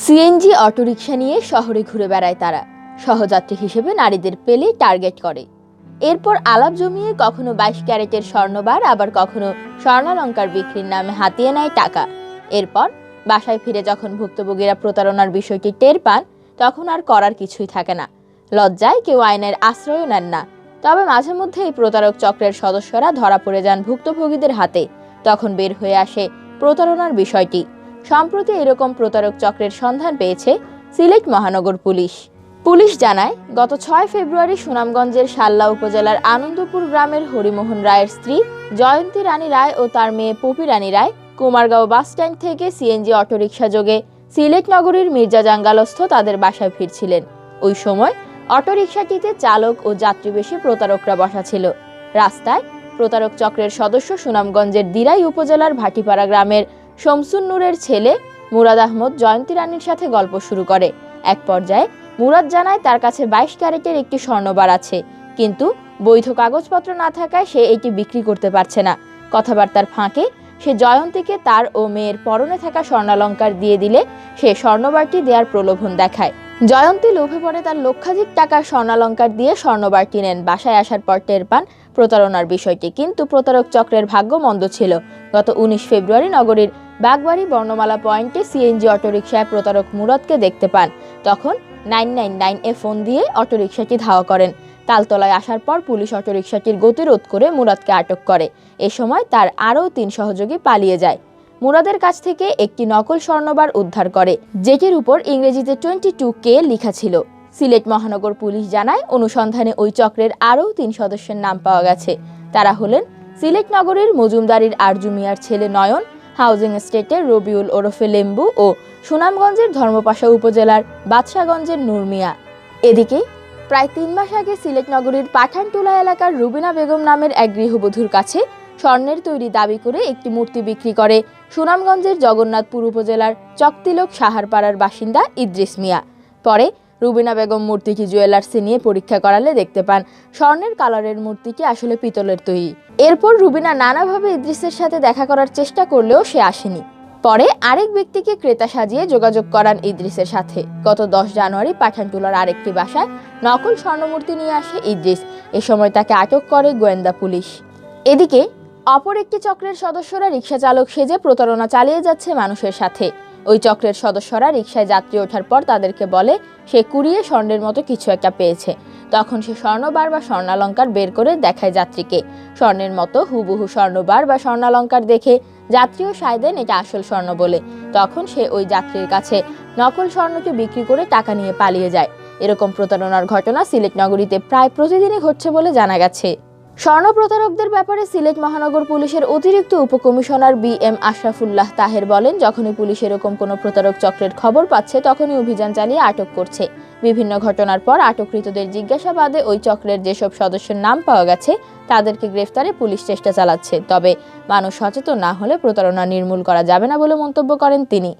CNG autorickshaw নিয়ে শহরে ঘুরে বেড়ায় তারা। সহযাত্রী হিসেবে নারীদের পেলে টার্গেট করে। এরপর আলাপ জমিয়ে কখনো 22 ক্যারেটের স্বর্ণবার, আবার কখনো স্বর্ণালংকার বিক্রির নামে হাতিয়ে নেয় টাকা। এরপর বাসায় ফিরে যখন ভুক্তভোগীরা প্রতারণার বিষয়টি টের পান, তখন আর করার কিছুই থাকে না। লজ্জায় কেউ আইনের আশ্রয় নেন না। তবে মাঝে মধ্যে এই প্রতারক চক্রের সদস্যরা ধরা পড়ে যান ভুক্তভোগীদের হাতে। তখন বের হয়ে আসে প্রতারণার বিষয়টি। সম্প্রতি এরকম প্রতারক চক্রের সন্ধান পেয়েছে সিলেট মহানগর পুলিশ জানায়, গত 6 ফেব্রুয়ারি সুনামগঞ্জের শাল্লা উপজেলার আনন্দপুর গ্রামের হরিমোহন রায়ের স্ত্রী জয়ন্তী রানী রায় ও তার মেয়ে পপি রানী রায় কুমারগাঁও বাস স্ট্যান্ড থেকে সিএনজি অটোরিকশা যোগে সিলেট নগরীর মির্জাজাঙ্গালস্থ তাদের বাসায় ফিরছিলেন। ওই সময় অটোরিকশাটিতে চালক ও যাত্রীবেশী প্রতারকরা বসা ছিল। রাস্তায় প্রতারক চক্রের সদস্য সুনামগঞ্জের দিরাই উপজেলার ভাটিপাড়া গ্রামের শমসুন নূরের ছেলে মুরাদ আহমদ জয়ন্তী রানীর সাথে গল্প শুরু করে। এক পর্যায়ে মুরাদ জানায় তার কাছে 22 ক্যারেটের একটি স্বর্ণবার আছে, কিন্তু বৈধ কাগজপত্র না থাকায় সে এটি বিক্রি করতে পারছে না। কথাবার্তার ফাঁকে সে জয়ন্তীকে তার ও মেয়ের পরনে থাকা স্বর্ণালংকার দিয়ে দিলে সে স্বর্ণবারটি দেওয়ার প্রলোভন দেখায়। জয়ন্তী লোভে পড়ে তার লক্ষাধিক টাকার স্বর্ণালংকার দিয়ে স্বর্ণবারটি নেন। বাসায় আসার পর টের পান প্রতারণার বিষয়টি, কিন্তু প্রতারক চক্রের ভাগ্য মন্দ ছিল। গত 19 ফেব্রুয়ারি নগরীর বাগবাড়ি বর্ণমালা পয়েন্টে সিএনজি অটোরিকশায় প্রতারক মুরাদকে দেখতে পান। তখন 999-এ ফোন দিয়ে অটোরিকশাটি ধাওয়া করেন। তালতলায় আসার পর পুলিশ অটোরিকশাটির গতিরোধ করে মুরাদকে আটক করে। এ সময় তার আরও 3 সহযোগী পালিয়ে যায়। মুরাদের কাছ থেকে একটি নকল স্বর্ণবার উদ্ধার করে, যেটির উপর ইংরেজিতে 22K লেখা ছিল। সিলেট মহানগর পুলিশ জানায়, অনুসন্ধানে ওই চক্রের আরও 3 সদস্যের নাম পাওয়া গেছে। তারা হলেন সিলেট নগরের মজুমদারির আরজু মিয়ার ছেলে নয়ন, হাউজিং এস্টেটের রবিউল ওরফে লেম্বু ও সুনামগঞ্জের ধর্মপাশা উপজেলার বাদশাগঞ্জের নূর মিয়া। এদিকে প্রায় 3 মাস আগে সিলেট নগরীর পাঠানটুলা এলাকার রুবিনা বেগম নামের এক গৃহবধূর কাছে স্বর্ণের তৈরি দাবি করে একটি মূর্তি বিক্রি করে সুনামগঞ্জের জগন্নাথপুর উপজেলার চকতিলক সাহারপাড়ার বাসিন্দা ইদ্রিস মিয়া। পরে রুবিনা বেগম মূর্তিটি জুয়েলার্সে নিয়ে পরীক্ষা করালে দেখতে পান স্বর্ণের কালারের মূর্তিটি আসলে পিতলের তৈরি। এরপর রুবিনা নানাভাবে ইদ্রিসের সাথে দেখা করার চেষ্টা করলেও সে আসেনি। পরে আরেক ব্যক্তিকে ক্রেতা সাজিয়ে যোগাযোগ করান ইদ্রিসের সাথে। গত 10 জানুয়ারি পাঠানটুলার আরেকটি বাসায় নকল স্বর্ণমূর্তি নিয়ে আসে ইদ্রিস। এ সময় তাকে আটক করে গোয়েন্দা পুলিশ। এদিকে অপর একটি চক্রের সদস্যরা রিকশা চালক সেজে প্রতারণা চালিয়ে যাচ্ছে মানুষের সাথে। ওই চক্রের সদস্যরা রিকশায় যাত্রী ওঠার পর তাদেরকে বলে সে কুড়িয়ে স্বর্ণের মতো কিছু একটা পেয়েছে। তখন সে স্বর্ণবার বা স্বর্ণালংকার বের করে দেখায় যাত্রীকে। স্বর্ণের মতো হুবহু স্বর্ণবার বা স্বর্ণালংকার দেখে যাত্রীও সায় দেন এটা আসল স্বর্ণ বলে। তখন সে ওই যাত্রীর কাছে নকল স্বর্ণকে বিক্রি করে টাকা নিয়ে পালিয়ে যায়। এরকম প্রতারণার ঘটনা সিলেট নগরীতে প্রায় প্রতিদিনই ঘটছে বলে জানা গেছে। স্বর্ণ প্রতারকদের ব্যাপারে সিলেট মহানগর পুলিশের অতিরিক্ত উপকমিশনার BM আশরাফুল্লাহ তাহের বলেন, যখনই পুলিশ এরকম কোনো প্রতারক চক্রের খবর পাচ্ছে তখনই অভিযান চালিয়ে আটক করছে। বিভিন্ন ঘটনার পর আটককৃতদের জিজ্ঞাসাবাদে ওই চক্রের যেসব সদস্যের নাম পাওয়া গেছে তাদেরকে গ্রেফতারে পুলিশ চেষ্টা চালাচ্ছে। তবে মানুষ সচেতন না হলে প্রতারণা নির্মূল করা যাবে না বলে মন্তব্য করেন তিনি।